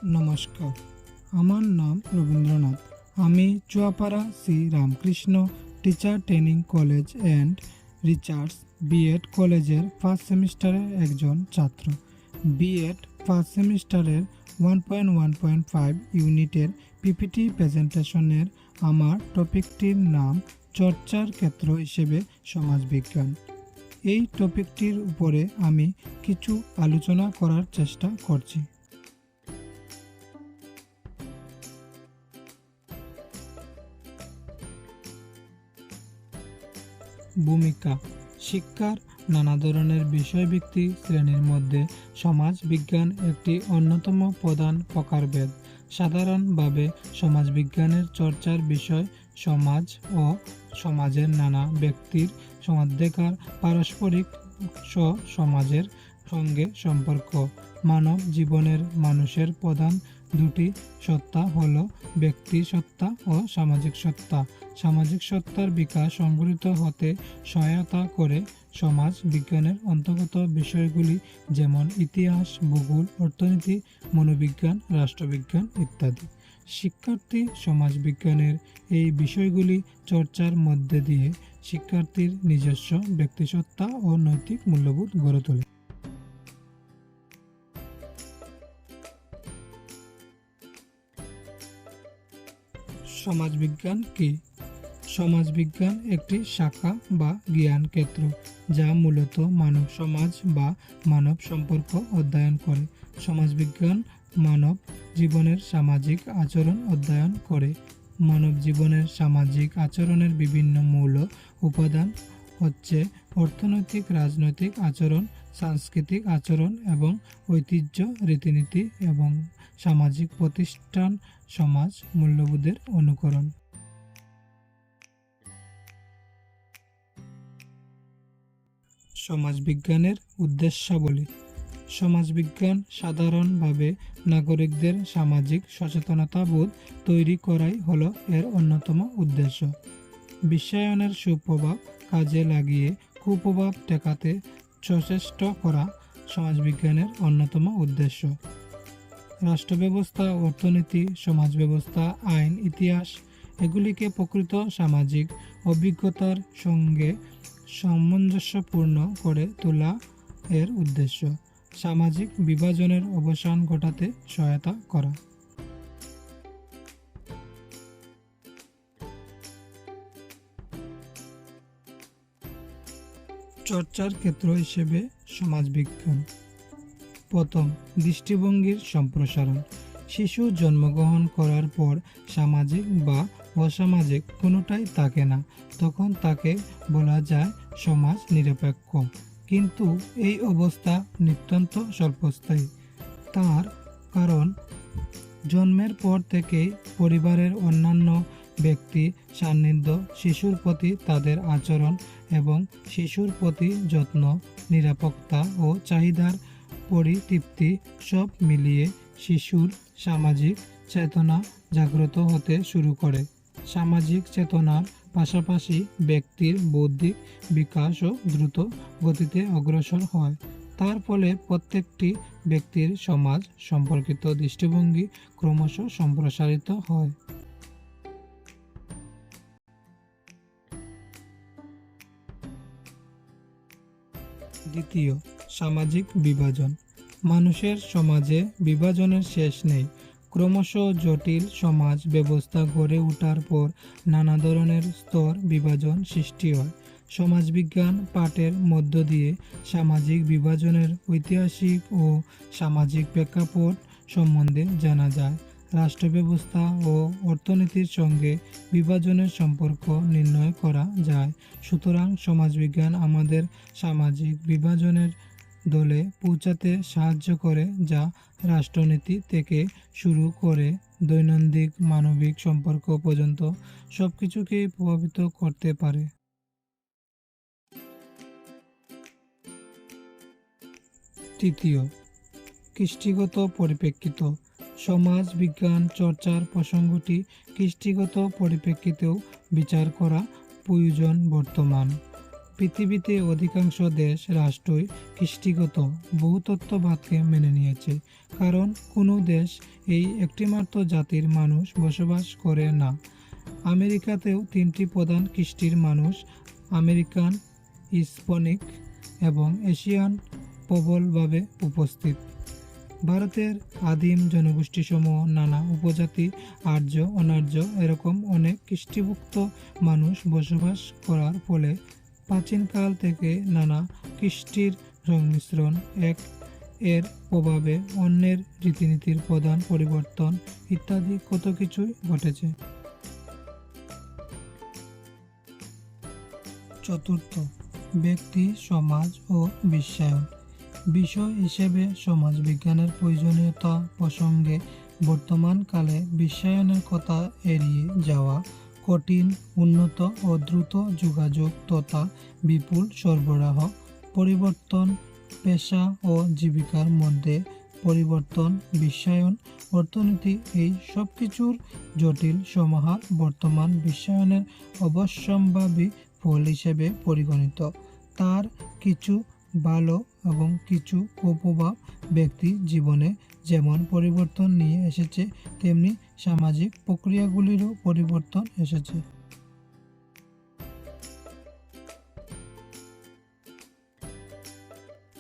নমস্কার, আমার নাম রবীন্দ্রনাথ। আমি Chuapara Shri Ramakrishna teacher training college and research BEd কলেজের ফার্স্ট সেমিস্টারের একজন ছাত্র। বিএড ফার্স্ট সেমিস্টারের 1.1.5 ইউনিটের পিপিটি প্রেজেন্টেশনের আমার টপিকটির নাম চর্চার ক্ষেত্র হিসেবে সমাজবিজ্ঞান। এই টপিকটির উপরে আমি কিছু আলোচনা করার চেষ্টা করছি। ভূমিকা: শিক্ষার নানা ধরনের বিষয়ভিত্তিক শ্রেণীর মধ্যে সমাজ বিজ্ঞান একটি অন্যতম প্রধান প্রকারভেদ। সাধারণভাবে সমাজবিজ্ঞানের চর্চার বিষয় সমাজ ও সমাজের নানা ব্যক্তির মধ্যেকার পারস্পরিক সমাজের সঙ্গে সম্পর্ক। মানব জীবনের মানুষের প্রধান দুটি সত্তা হল ব্যক্তি সত্তা ও সামাজিক সত্তা। সামাজিক সত্তার বিকাশ সংঘটিত হতে সহায়তা করে সমাজ বিজ্ঞানের অন্তর্গত বিষয়গুলি, যেমন ইতিহাস, ভূগোল, অর্থনীতি, মনোবিজ্ঞান, রাষ্ট্রবিজ্ঞান ইত্যাদি। শিক্ষার্থী সমাজবিজ্ঞানের এই বিষয়গুলি চর্চার মধ্যে দিয়ে শিক্ষার্থীর নিজস্ব ব্যক্তিসত্তা ও নৈতিক মূল্যবোধ গড়ে তোলে। সমাজবিজ্ঞান কি? সমাজবিজ্ঞান একটি শাখা বা জ্ঞান ক্ষেত্র যা মূলত মানব সমাজ বা মানব সম্পর্ক অধ্যয়ন করে। সমাজবিজ্ঞান মানব জীবনের সামাজিক আচরণ অধ্যয়ন করে। মানব জীবনের সামাজিক আচরণের বিভিন্ন মূল উপাদান হচ্ছে অর্থনৈতিক, রাজনৈতিক আচরণ, সাংস্কৃতিক আচরণ এবং ঐতিহ্য, রীতিনীতি এবং সামাজিক প্রতিষ্ঠান, সমাজ মূল্যবোধের অনুকরণ। সমাজবিজ্ঞানের উদ্দেশ্যাবলী: সমাজবিজ্ঞান সাধারণভাবে নাগরিকদের সামাজিক সচেতনতাবোধ তৈরি করাই হলো এর অন্যতম উদ্দেশ্য। বিশ্বায়নের সুপ্রভাব কাজে লাগিয়ে কুপ্রভাব ঠেকাতে সচেষ্ট করা সমাজবিজ্ঞানের অন্যতম উদ্দেশ্য। রাষ্ট্রব্যবস্থা, অর্থনীতি, সমাজ ব্যবস্থা, আইন, ইতিহাস এগুলিকে প্রকৃত সামাজিক অভিজ্ঞতার সঙ্গে সামঞ্জস্যপূর্ণ করে তোলা এর উদ্দেশ্য। সামাজিক বিভাজনের অবসান ঘটাতে সহায়তা করা। চর্চার ক্ষেত্র হিসেবে সমাজবিজ্ঞান: প্রথম, দৃষ্টিভঙ্গির সম্প্রসারণ। শিশু জন্মগ্রহণ করার পর সামাজিক বা অসামাজিক কোনোটাই থাকে না, তখন তাকে বলা যায় সমাজ নিরপেক্ষ। কিন্তু এই অবস্থা নিতান্ত স্বল্পস্থায়ী। তার কারণ জন্মের পর থেকেই পরিবারের অন্যান্য ব্যক্তি সান্নিধ্য, শিশুর প্রতি তাদের আচরণ এবং শিশুর প্রতি যত্ন, নিরাপত্তা ও চাহিদার পরিতৃপ্তি সব মিলিয়ে শিশুর সামাজিক চেতনা জাগ্রত হতে শুরু করে। সামাজিক চেতনার পাশাপাশি ব্যক্তির বৌদ্ধিক বিকাশও দ্রুত গতিতে অগ্রসর হয়। তার ফলে প্রত্যেকটি ব্যক্তির সমাজ সম্পর্কিত দৃষ্টিভঙ্গি ক্রমশ সম্প্রসারিত হয়। দ্বিতীয়, সামাজিক বিভাজন। মানুষের সমাজে বিভাজনের শেষ নেই। ক্রমশ জটিল সমাজ ব্যবস্থা গড়ে ওঠার পর নানা ধরনের স্তর বিভাজন সৃষ্টি হয়। সমাজবিজ্ঞান পাঠের মধ্য দিয়ে সামাজিক বিভাজনের ঐতিহাসিক ও সামাজিক প্রেক্ষাপট সম্বন্ধে জানা যায়। রাষ্ট্র ব্যবস্থা ও অর্থনীতির সঙ্গে বিভাজনের সম্পর্ক নির্ণয় করা যায়। সুতরাং সমাজবিজ্ঞান আমাদের সামাজিক বিভাজনের দলে পৌঁছাতে সাহায্য করে, যা রাষ্ট্রনীতি থেকে শুরু করে দৈনন্দিন মানবিক সম্পর্ক পর্যন্ত সবকিছুকেই প্রভাবিত করতে পারে। তৃতীয়, কৃষ্টিগত পরিপ্রেক্ষিত। সমাজ বিজ্ঞান চর্চার প্রসঙ্গটি কৃষ্টিগত পরিপ্রেক্ষিতেও বিচার করা প্রয়োজন। বর্তমান পৃথিবীতে অধিকাংশ দেশ রাষ্ট্রই কৃষ্টিগত বহুতত্ত্ববাদকে মেনে নিয়েছে, কারণ কোনো দেশ এই একটিমাত্র জাতির মানুষ বসবাস করে না। আমেরিকাতেও তিনটি প্রধান কৃষ্টির মানুষ, আমেরিকান, হিস্পানিক এবং এশিয়ান প্রবলভাবে উপস্থিত। ভারতের আদিম জনগোষ্ঠীসমূহ নানা উপজাতি, আর্য, অনার্য এরকম অনেক কৃষ্টিভুক্ত মানুষ বসবাস করার ফলে প্রাচীনকাল থেকে নানা কৃষ্টির সংমিশ্রণ, এর প্রভাবে অন্যের রীতিনীতির প্রধান পরিবর্তন ইত্যাদি কত কিছুই ঘটেছে। চতুর্থ, ব্যক্তি, সমাজ ও বিশ্বায়ন। বিষয় হিসেবে সমাজ বিজ্ঞানের প্রয়োজনীয়তা প্রসঙ্গে বর্তমান কালে বিশ্বায়নের কথা এড়িয়ে যাওয়া কঠিন। উন্নত ও দ্রুত যোগাযোগ তথা বিপুল সরবরাহ, পরিবর্তন, পেশা ও জীবিকার মধ্যে পরিবর্তন, বিশ্বায়ন, অর্থনীতি, এই সব কিছুর জটিল সমাহার বর্তমান বিশ্বায়নের অবশ্যম্ভাবী ফল হিসেবে পরিগণিত। তার কিছু ভালো এবং কিছু কুপ্রভাব ব্যক্তি জীবনে যেমন পরিবর্তন নিয়ে এসেছে, তেমনি সামাজিক প্রক্রিয়াগুলিরও পরিবর্তন এসেছে।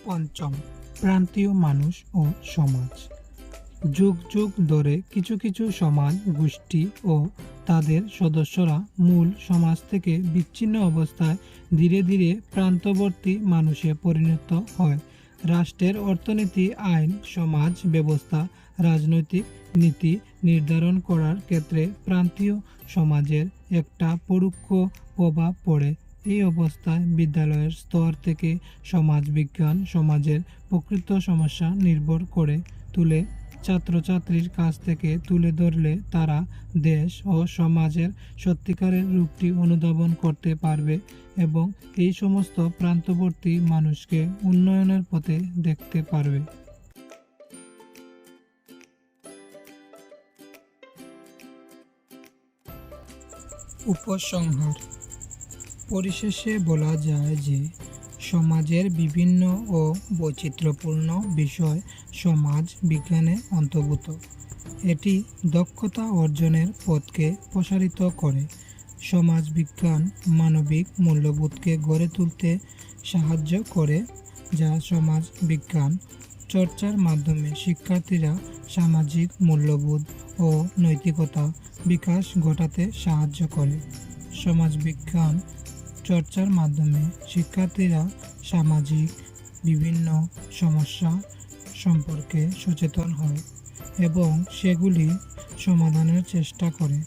পঞ্চম, প্রান্তীয় মানুষ ও সমাজ। যুগ যুগ ধরে কিছু কিছু সমাজ গোষ্ঠী ও তাদের সদস্যরা মূল সমাজ থেকে বিচ্ছিন্ন অবস্থায় ধীরে ধীরে প্রান্তবর্তী মানুষে পরিণত হয়। রাষ্ট্রের অর্থনীতি, আইন, সমাজ ব্যবস্থা, রাজনৈতিক নীতি নির্ধারণ করার ক্ষেত্রে প্রান্তীয় সমাজের একটা পরোক্ষ প্রভাব পড়ে। এই অবস্থায় বিদ্যালয়ের স্তর থেকে সমাজ বিজ্ঞান সমাজের প্রকৃত সমস্যা নির্ভর করে তুলে ছাত্রছাত্রীর কাছ থেকে তুলে ধরলে তারা দেশ ও সমাজের সত্যিকারের রূপটি অনুধাবন করতে পারবে এবং এই সমস্ত প্রান্তবর্তী মানুষকে উন্নয়নের পথে দেখতে পারবে। উপসংহার। পরিশেষে বলা যায় যে সমাজের বিভিন্ন ও বৈচিত্র্যপূর্ণ বিষয় সমাজ বিজ্ঞানে অন্তর্ভুক্ত। এটি দক্ষতা অর্জনের পথকে প্রসারিত করে। সমাজ বিজ্ঞান মানবিক মূল্যবোধকে গড়ে তুলতে সাহায্য করে, যা সমাজ বিজ্ঞান চর্চার মাধ্যমে শিক্ষার্থীরা সামাজিক মূল্যবোধ ও নৈতিকতা বিকাশ ঘটাতে সাহায্য করে। সমাজ বিজ্ঞান চর্চার মাধ্যমে শিক্ষার্থীরা সামাজিক বিভিন্ন সমস্যা সম্পর্কে সচেতন হয় এবং সেগুলি সমাধানের চেষ্টা করে।